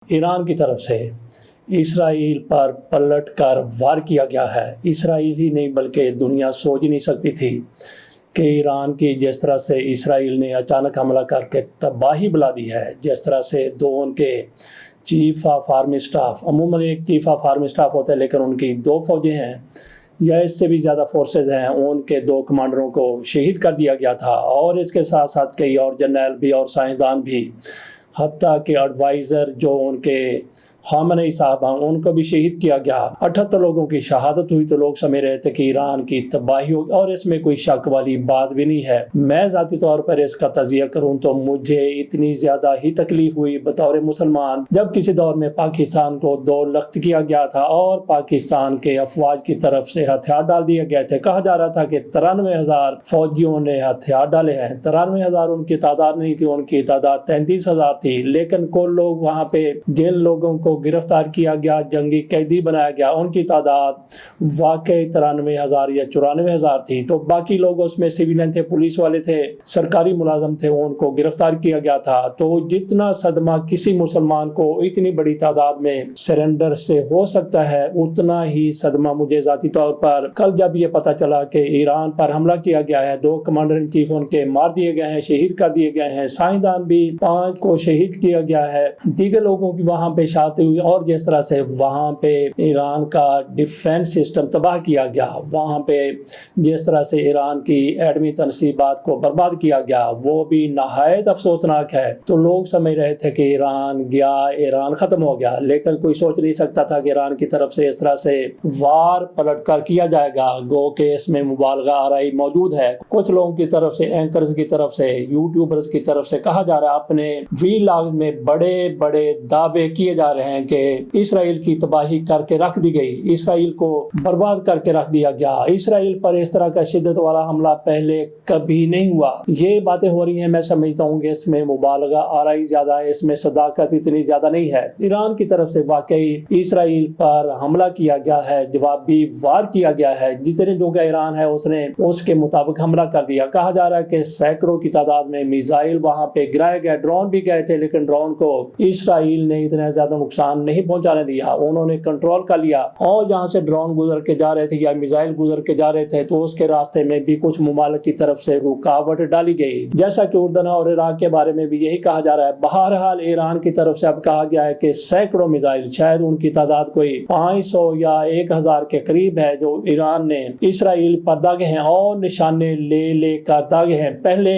ایران کی طرف سے اسرائیل پر پلٹ کر وار کیا گیا ہے۔ اسرائیل ہی نہیں بلکہ دنیا سوچ نہیں سکتی تھی کہ ایران کی جس طرح سے اسرائیل نے اچانک حملہ کر کے تباہی بلا دی ہے، جس طرح سے دو ان کے چیف آف آرمی اسٹاف، عموماً ایک چیف آف آرمی اسٹاف ہوتا ہے لیکن ان کی دو فوجیں ہیں یا اس سے بھی زیادہ فورسز ہیں، ان کے دو کمانڈروں کو شہید کر دیا گیا تھا، اور اس کے ساتھ ساتھ کئی اور جنرل بھی اور سائنسدان بھی، حتیٰ کہ ایڈوائزر جو ان کے خامنئی صاحب ہیں ان کو بھی شہید کیا گیا۔ 78 لوگوں کی شہادت ہوئی تو لوگ سمجھ رہے تھے کہ ایران کی تباہی ہوگی، اور اس میں کوئی شک والی بات بھی نہیں ہے۔ میں ذاتی طور پر اس کا تجزیہ کروں تو مجھے اتنی زیادہ ہی تکلیف ہوئی بطور مسلمان جب کسی دور میں پاکستان کو دو لخت کیا گیا تھا اور پاکستان کے افواج کی طرف سے ہتھیار ڈال دیے گئے تھے۔ کہا جا رہا تھا کہ 93,000 فوجیوں نے ہتھیار ڈالے ہیں۔ 93,000 ان کی تعداد نہیں تھی، ان کی تعداد 33,000 تھی، لیکن کل لوگ وہاں پہ جن لوگوں کو گرفتار کیا گیا، جنگی قیدی بنایا گیا، ان کی تعداد واقعی 93,000 یا 94,000 تھی۔ تو باقی لوگ اس میں سویلین تھے، پولیس والے تھے، سرکاری ملازم تھے، ان کو گرفتار کیا گیا تھا۔ تو جتنا صدمہ کسی مسلمان کو اتنی بڑی تعداد میں سرنڈر سے ہو سکتا ہے، اتنا ہی صدمہ مجھے ذاتی طور پر کل جب یہ پتا چلا کہ ایران پر حملہ کیا گیا ہے، دو کمانڈر ان چیف ان کے مار دیے گئے ہیں، شہید کر دیے گئے ہیں، سائنسدان بھی 5 کو شہید کیا گیا ہے، دیگر لوگوں کی وہاں پہ شہادت ہوئی، اور جس طرح سے وہاں پہ ایران کا ڈیفینس سسٹم تباہ کیا گیا، وہاں پہ جس طرح سے ایران کی ایٹمی تنصیبات کو برباد کیا گیا، وہ بھی نہایت افسوسناک ہے۔ تو لوگ سمجھ رہے تھے کہ ایران گیا، ایران ختم ہو گیا، لیکن کوئی سوچ نہیں سکتا تھا کہ ایران کی طرف سے اس طرح سے وار پلٹ کر کیا جائے گا۔ گو کہ اس میں مبالغہ آرائی موجود ہے۔ کچھ لوگوں کی طرف سے، اینکرز کی طرف سے، یوٹیوبرز کی طرف سے کہا جا رہا ہے، اپنے ویلاگز میں بڑے بڑے دعوے کیے جا رہے ہیں کہ اسرائیل کی تباہی کر کے رکھ دی گئی، اسرائیل کو برباد کر کے رکھ دیا گیا، اسرائیل پر اس طرح کا شدت والا حملہ پہلے کبھی نہیں ہوا۔ یہ باتیں ہو رہی ہیں، میں سمجھتا ہوں کہ اس میں مبالغہ آرائی زیادہ ہے، اس میں صداقت اتنی زیادہ نہیں ہے۔ ایران کی طرف سے واقعی اسرائیل پر حملہ کیا گیا ہے، جوابی وار کیا گیا ہے، جتنے جو کہ ایران ہے اس نے اس کے مطابق حملہ کر دیا۔ کہا جا رہا ہے کہ سینکڑوں کی تعداد میں میزائل وہاں پہ گرائے گئے، ڈرون بھی گئے تھے، لیکن ڈرون کو اسرائیل نے اتنا زیادہ نقصان نہیں پہنچانے دیا، انہوں نے کنٹرول کر لیا، اور جہاں سے ڈرون گزر کے جا رہے تھے یا میزائل گزر کے جا رہے تھے تو اس کے راستے میں بھی کچھ ممالک کی طرف سے رکاوٹ ڈالی گئی، جیسا کہ اردن اور عراق کے بارے میں بھی یہی کہا جا رہا ہے۔ بہرحال ایران کی طرف سے اب کہا گیا ہے کہ سینکڑوں میزائل، شاید ان کی تعداد کوئی 500 یا 1000 کے قریب ہے، جو ایران نے اسرائیل پر داغے ہیں اور نشانے لے لے کر داغے ہیں۔ پہلے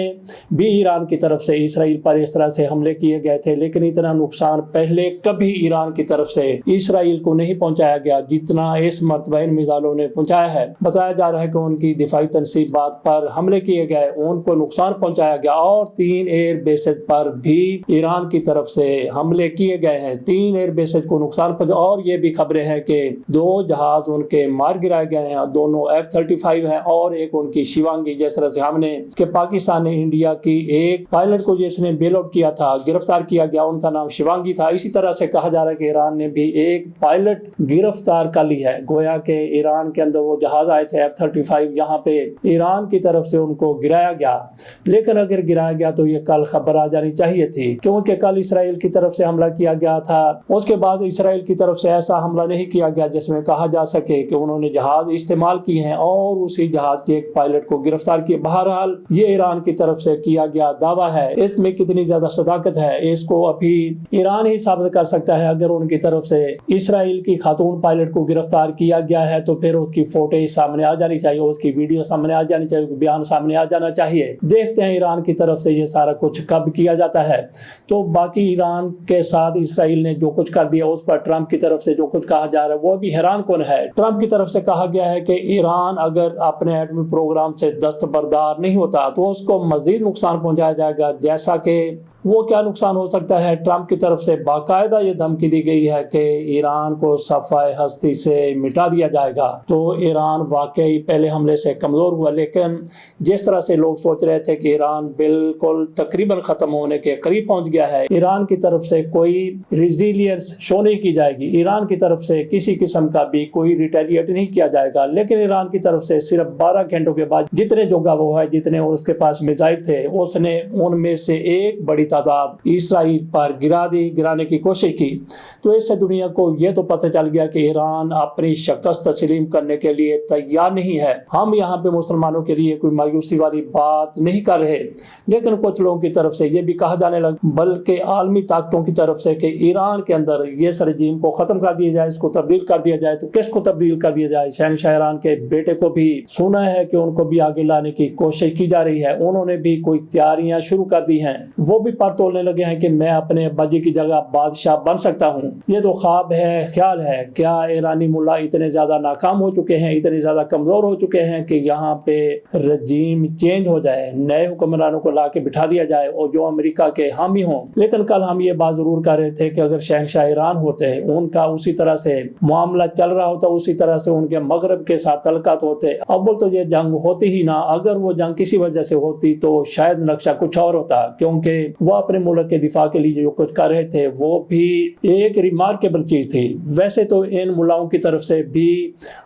بھی ایران کی طرف سے اسرائیل پر اس طرح سے حملے کیے گئے تھے، لیکن اتنا نقصان پہلے کبھی ایران کی طرف سے اسرائیل کو نہیں پہنچایا گیا جتنا اس مرتبہ ان میزائلوں نے پہنچایا ہے۔ بتایا جا رہا ہے کہ ان کی دفاعی تنصیبات پر حملے کیے گئے، ان کو نقصان پہنچایا گیا، اور 3 ایئر بیسز پر بھی ایران کی طرف سے حملے کیے گئے ہیں، 3 ایئر بیسز کو نقصان پہنچا، اور یہ بھی خبریں ہیں کہ 2 جہاز ان کے مار گرائے گئے ہیں، دونوں F-35 ہیں، اور ایک ان کی شیوانگی، جس طرح سے ہم نے کہ پاکستان نے انڈیا کی ایک پائلٹ کو جس نے بیل آؤٹ کیا تھا، گرفتار کیا گیا، ان کا نام شیوانگی تھا، اسی طرح سے کہا جا رہا ہے کہ ایران نے بھی ایک پائلٹ گرفتار کر لی ہے۔ گویا کہ ایران کے اندر وہ جہاز آئے تھے F-35، یہاں پہ ایران کی طرف سے ان کو گرایا گیا، لیکن اگر گرایا گیا تو یہ کل خبر آ جانی چاہیے تھی، کیونکہ کل اسرائیل کی طرف سے حملہ کیا گیا تھا، اس کے بعد اسرائیل کی طرف سے ایسا حملہ نہیں کیا گیا جس میں کہا جا سکے کہ انہوں نے جہاز استعمال کیے ہیں اور اسی جہاز کے ایک پائلٹ کو گرفتار کیا۔ بہرحال یہ ایران کی طرف سے کیا گیا دعویٰ ہے، اس میں کتنی زیادہ صداقت ہے اس کو ابھی ایران ہی ثابت کر سکتا ہے۔ اگر ان کی طرف سے اسرائیل کی خاتون پائلٹ کو گرفتار کیا گیا ہے تو پھر اس کی فوٹیج سامنے آ جانی چاہیے، اس کی ویڈیو سامنے آ جانی چاہیے، بیان سامنے آ جانا چاہیے۔ دیکھتے ہیں ایران کی طرف سے یہ سارا کچھ کب کیا جاتا ہے۔ تو باقی ایران کے ساتھ اسرائیل نے جو کچھ کر دیا، اس پر ٹرمپ کی طرف سے جو کچھ کہا جا رہا ہے وہ بھی حیران کن ہے۔ ٹرمپ کی طرف سے کہا گیا ہے کہ ایران اگر اپنے ایٹمی پروگرام سے دستبردار نہیں ہوتا تو اس کو مزید نقصان پہنچایا جائے گا، جیسا کہ وہ کیا نقصان ہو سکتا ہے۔ ٹرمپ کی طرف سے باقاعدہ یہ دھمکی دی گئی ہے کہ ایران کو صفحہ ہستی سے مٹا دیا جائے گا۔ تو ایران واقعی پہلے حملے سے کمزور ہوا، لیکن جس طرح سے لوگ سوچ رہے تھے کہ ایران بالکل تقریباً ختم ہونے کے قریب پہنچ گیا ہے، ایران کی طرف سے کوئی ریزیلینس شو نہیں کی جائے گی، ایران کی طرف سے کسی قسم کا بھی کوئی ریٹیلیٹ نہیں کیا جائے گا، لیکن ایران کی طرف سے صرف 12 گھنٹوں کے بعد جتنے جو گواہ ہے، جتنے اس کے پاس میزائل تھے، اس نے ان میں سے ایک بڑی تعداد اسرائیل پر گرانے کی کوشش کی، تو اس سے دنیا کو یہ تو پتہ چل گیا کہ ایران اپنی شکست تسلیم کرنے کے لیے تیار نہیں ہے۔ ہم یہاں پہ مسلمانوں کے لیے کوئی مایوسی والی بات نہیں کر رہے، لیکن کچھ لوگوں کی طرف سے یہ بھی کہا جانے لگا، بلکہ عالمی طاقتوں کی طرف سے، کہ ایران کے اندر یہ رجیم کو ختم کر دیا جائے، اس کو تبدیل کر دیا جائے۔ تو کس کو تبدیل کر دیا جائے؟ شہنشاہ ایران کے بیٹے کو بھی سنا ہے کہ ان کو بھی آگے لانے کی کوشش کی جا رہی ہے، انہوں نے بھی کوئی تیاریاں شروع کر دی ہیں، وہ بھی پر تولنے لگے ہیں کہ میں اپنے ابا جی کی جگہ بادشاہ بن سکتا ہوں۔ یہ تو خواب ہے، خیال ہے۔ کیا ایرانی ملا اتنے زیادہ ناکام ہو چکے ہیں، اتنے زیادہ کمزور ہو چکے ہیں کہ یہاں پہ رجیم چینج ہو جائے، نئے حکمرانوں کو لا کے بٹھا دیا جائے اور جو امریکہ کے حامی ہوں؟ لیکن کل ہم یہ بات ضرور کر رہے تھے کہ اگر شہنشاہ ایران ہوتے، ان کا اسی طرح سے معاملہ چل رہا ہوتا، اسی طرح سے ان کے مغرب کے ساتھ تعلقات ہوتے، اول تو یہ جنگ ہوتی ہی نہ۔ اگر وہ جنگ کسی وجہ سے ہوتی تو شاید نقشہ کچھ اور ہوتا، کیونکہ وہ اپنے ملک کے دفاع کے لیے جو کچھ کر رہے تھے وہ بھی ایک ریمارکیبل چیز تھی۔ ویسے تو ان ملاؤں کی طرف سے بھی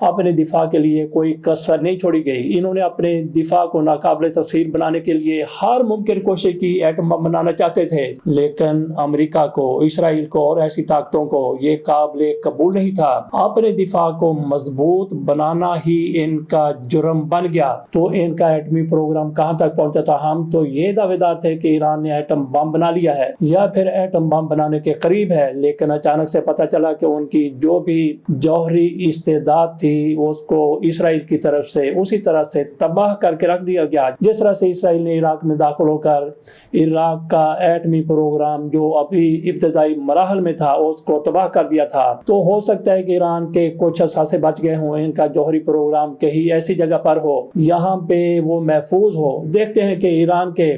اپنے دفاع کے لیے کوئی کسر نہیں چھوڑی گئی، انہوں نے اپنے دفاع کو ناقابل تسخیر بنانے کے لیے ہر ممکن کوشش کی، ایٹم بم بنانا چاہتے تھے، لیکن امریکہ کو، اسرائیل کو اور ایسی طاقتوں کو یہ قابل قبول نہیں تھا۔ اپنے دفاع کو مضبوط بنانا ہی ان کا جرم بن گیا۔ تو ان کا ایٹمی پروگرام کہاں تک پہنچا تھا؟ ہم تو یہ دعوے دار تھے کہ ایران نے ایٹم بم بنا لیا ہے یا پھر ایٹم بم بنانے کے قریب ہے، لیکن اچانک سے پتہ چلا کہ ان کی جو بھی جوہری استعداد تھی اس کو اسرائیل کی طرف سے اسی طرح سے تباہ کر کے رکھ دیا گیا، جس طرح سے اسرائیل نے عراق میں داخل ہو کر عراق کا ایٹمی پروگرام جو ابھی ابتدائی مراحل میں تھا اس کو تباہ کر دیا تھا۔ تو ہو سکتا ہے کہ ایران کے کچھ اثاثے بچ گئے ہوں، ان کا جوہری پروگرام کہیں ایسی جگہ پر ہو یہاں پہ وہ محفوظ ہو۔ دیکھتے ہیں کہ ایران کے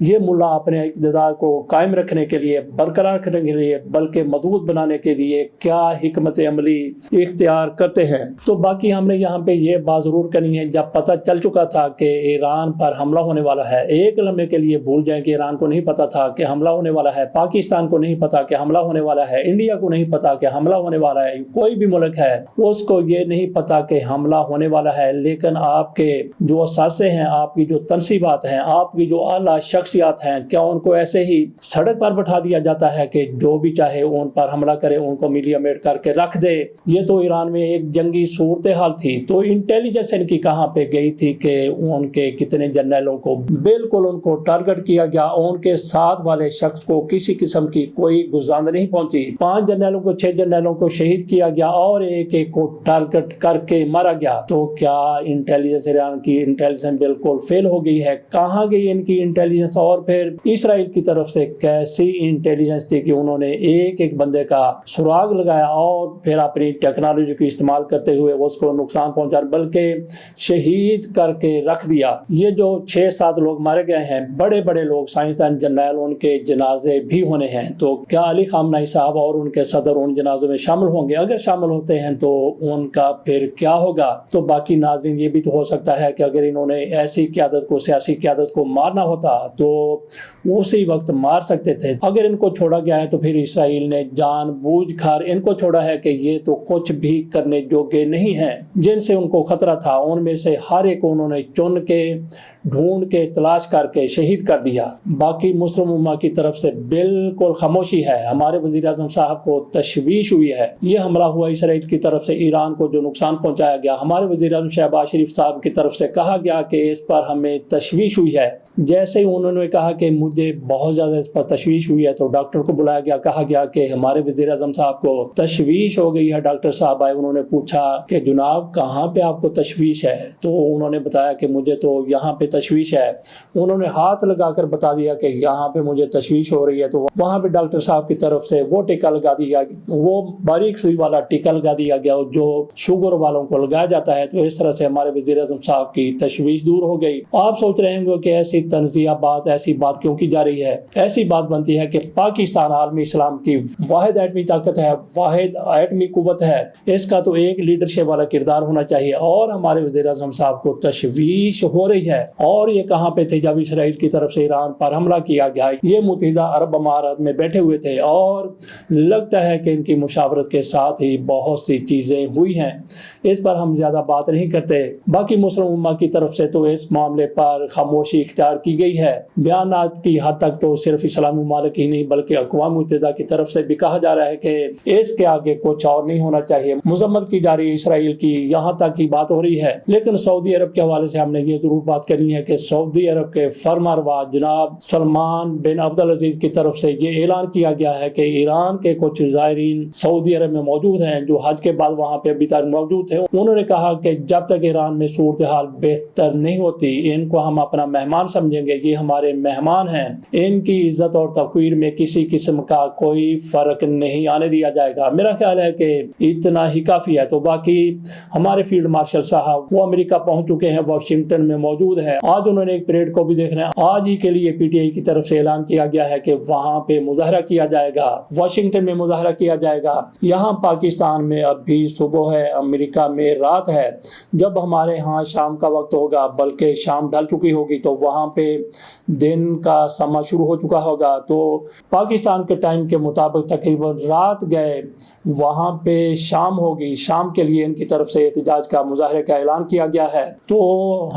یہ ملا اپنے اقتدار کو قائم رکھنے کے لیے، برقرار رکھنے کے لیے، بلکہ مضبوط بنانے کے لیے کیا حکمت عملی اختیار کرتے ہیں۔ تو باقی ہم نے یہاں پہ یہ بات ضرور کرنی ہے، جب پتہ چل چکا تھا کہ ایران پر حملہ ہونے والا ہے، ایک لمحے کے لیے بھول جائیں کہ ایران کو نہیں پتا تھا کہ حملہ ہونے والا ہے، پاکستان کو نہیں پتا کہ حملہ ہونے والا ہے، انڈیا کو نہیں پتا کہ حملہ ہونے والا ہے، کوئی بھی ملک ہے اس کو یہ نہیں پتا کہ حملہ ہونے والا ہے، لیکن آپ کے جو اثاثے ہیں، آپ کی جو تنصیبات ہیں، آپ کی جو اعلیٰ شخصیات ہیں، کیا ان کو ایسے ہی سڑک پر بٹھا دیا جاتا ہے کہ جو بھی چاہے ان پر حملہ کرے، ان کو میڈیا میٹ کر کے رکھ دے؟ یہ تو ایران میں ایک جنگی صورتحال تھی، تو انٹیلیجنس ان کی کہاں پہ گئی تھی کہ ان کے کتنے جنرلوں کو بالکل ان کو ٹارگٹ کیا گیا، ان کے ساتھ والے شخص کو کسی قسم کی کوئی گزاند نہیں پہنچی، 5 جنرلوں کو 6 جنرلوں کو شہید کیا گیا اور ایک ایک کو ٹارگٹ کر کے مارا گیا۔ تو کیا انٹیلیجنس ایران کی انٹیلیجنس بالکل فیل ہو گئی ہے؟ کہاں گئی ان کی انٹیلیجنس؟ اور پھر اسرائیل کی طرف سے کیسی انٹیلیجنس تھی کہ انہوں نے ایک ایک بندے کا سراغ لگایا اور پھر اپنی ٹیکنالوجی کو استعمال کرتے ہوئے اس کو نقصان پہنچا، بلکہ شہید کر کے رکھ دیا۔ یہ جو 6-7 لوگ مارے گئے ہیں، بڑے بڑے لوگ، سائنسدان، جنرل، ان کے جنازے بھی ہونے ہیں۔ تو کیا علی خامنہئی صاحب اور ان کے صدر ان جنازوں میں شامل ہوں گے؟ اگر شامل ہوتے ہیں تو ان کا پھر کیا ہوگا؟ تو باقی ناظرین یہ بھی تو ہو سکتا ہے کہ اگر انہوں نے ایسی قیادت کو، سیاسی قیادت کو مارنا ہوتا تو اسی وقت مار سکتے تھے۔ اگر ان کو چھوڑا گیا ہے تو پھر اسرائیل نے جان بوجھ کر ان کو چھوڑا ہے کہ یہ تو کچھ بھی کرنے جوگے نہیں ہیں، جن سے ان کو خطرہ تھا ان میں سے ہر ایک انہوں نے چن کے، ڈھونڈ کے، تلاش کر کے شہید کر دیا۔ باقی مسلم امہ کی طرف سے بالکل خاموشی ہے۔ ہمارے وزیر اعظم صاحب کو تشویش ہوئی ہے، یہ حملہ ہوا اسرائیل کی طرف سے، ایران کو جو نقصان پہنچایا گیا، ہمارے وزیر اعظم شہباز شریف صاحب کی طرف سے کہا گیا کہ اس پر ہمیں تشویش ہوئی ہے۔ جیسے ہی انہوں نے کہا کہ مجھے بہت زیادہ اس پر تشویش ہوئی ہے تو ڈاکٹر کو بلایا گیا، کہا گیا کہ ہمارے وزیر اعظم صاحب کو تشویش ہو گئی ہے۔ ڈاکٹر صاحب آئے، انہوں نے پوچھا کہ جناب کہاں پہ آپ کو تشویش ہے؟ تو انہوں نے بتایا کہ مجھے تو یہاں پہ تشویش ہے۔ انہوں نے ہاتھ لگا کر بتا دیا کہ یہاں پہ مجھے تشویش ہو رہی ہے، تو وہاں پہ ڈاکٹر صاحب کی طرف سے وہ ٹیکا لگا دیا، وہ باریک سوئی والا ٹیکا لگا دیا گیا جو شوگر والوں کو لگایا جاتا ہے۔ تو اس طرح سے ہمارے وزیر اعظم صاحب کی تشویش دور ہو گئی۔ آپ سوچ رہے ہوں گے کہ ایسی تنزیہ بات، ایسی بات کیوں کی جا رہی ہے؟ ایسی بات بنتی ہے کہ پاکستان عالمی اسلام کی واحد ایٹمی طاقت ہے، واحد ایٹمی قوت ہے، اس کا تو ایک لیڈرشپ والا کردار ہونا چاہیے، اور ہمارے وزیر اعظم صاحب کو تشویش ہو رہی ہے اور یہ کہاں پہ تھے جب اسرائیل کی طرف سے ایران پر حملہ کیا گیا؟ یہ متحدہ عرب امارات میں بیٹھے ہوئے تھے، اور لگتا ہے کہ ان کی مشاورت کے ساتھ ہی بہت سی چیزیں ہوئی ہیں۔ اس پر ہم زیادہ بات نہیں کرتے۔ باقی مسلم امہ کی طرف سے تو اس معاملے پر خاموشی اختیار کی گئی ہے۔ بیانات کی حد تک تو صرف اسلامی ممالک ہی نہیں بلکہ اقوام متحدہ کی طرف سے بھی کہا جا رہا ہے کہ اس کے آگے کچھ اور نہیں ہونا چاہیے۔ مذمت کی جا رہی ہے اسرائیل کی، یہاں تک کی بات ہو رہی ہے۔ لیکن سعودی عرب کے حوالے سے ہم نے یہ ضرور بات کرنی ہے کہ سعودی عرب کے فرمانروا جناب سلمان بن عبدالعزیز کی طرف سے یہ اعلان کیا گیا ہے کہ ایران کے کچھ زائرین سعودی عرب میں موجود ہیں جو حج کے بعد وہاں پہ ابھی تک موجود تھے۔ انہوں نے کہا کہ جب تک ایران میں صورتحال بہتر نہیں ہوتی ان کو ہم اپنا مہمان سمجھیں گے، یہ ہمارے مہمان ہیں، ان کی عزت اور توقیر میں کسی قسم کا کوئی فرق نہیں آنے دیا جائے گا۔ میرا خیال ہے کہ اتنا ہی کافی ہے۔ تو باقی ہمارے فیلڈ مارشل صاحب وہ امریکہ پہنچ چکے ہیں، واشنگٹن میں موجود ہیں۔ آج انہوں نے ایک پریڈ کو بھی دیکھنا ہے۔ آج ہی کے لیے پی ٹی آئی کی طرف سے اعلان کیا گیا ہے کہ وہاں پہ مظاہرہ کیا جائے گا، واشنگٹن میں مظاہرہ کیا جائے گا۔ یہاں پاکستان میں اب بھی صبح ہے، امریکہ میں رات ہے۔ جب ہمارے ہاں شام کا وقت ہوگا، بلکہ شام ڈھل چکی ہوگی، تو وہاں پہ دن کا سما شروع ہو چکا ہوگا۔ تو پاکستان کے ٹائم کے مطابق تقریباً رات گئے، وہاں پہ شام ہوگی، شام کے لیے ان کی طرف سے احتجاج کا مظاہرے کا اعلان کیا گیا ہے۔ تو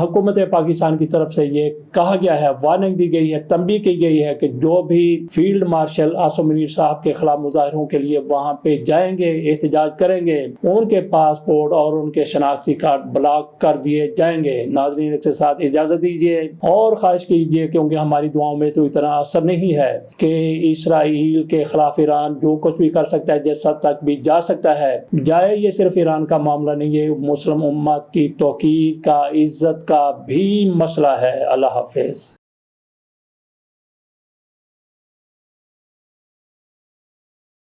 حکومت پاکستان کی طرف سے یہ کہا گیا ہے، وارننگ دی گئی ہے، تنبیہ کی گئی ہے کہ جو بھی فیلڈ مارشل عاصم منیر صاحب کے خلاف مظاہروں کے لیے وہاں پہ جائیں گے، احتجاج کریں گے، ان کے پاسپورٹ اور ان کے شناختی کارڈ بلاک کر دیے جائیں گے۔ ناظرین کے ساتھ اجازت دیجیے اور خواہش کیجیے، کیونکہ ہماری دعاؤں میں تو اتنا اثر نہیں ہے کہ اسرائیل کے خلاف ایران جو کچھ بھی کر سکتا ہے، جس حد تک بھی جا سکتا ہے جائے۔ یہ صرف ایران کا معاملہ نہیں ہے، مسلم امت کی توقیر کا، عزت کا بھی مسئلہ ہے۔ اللہ حافظ۔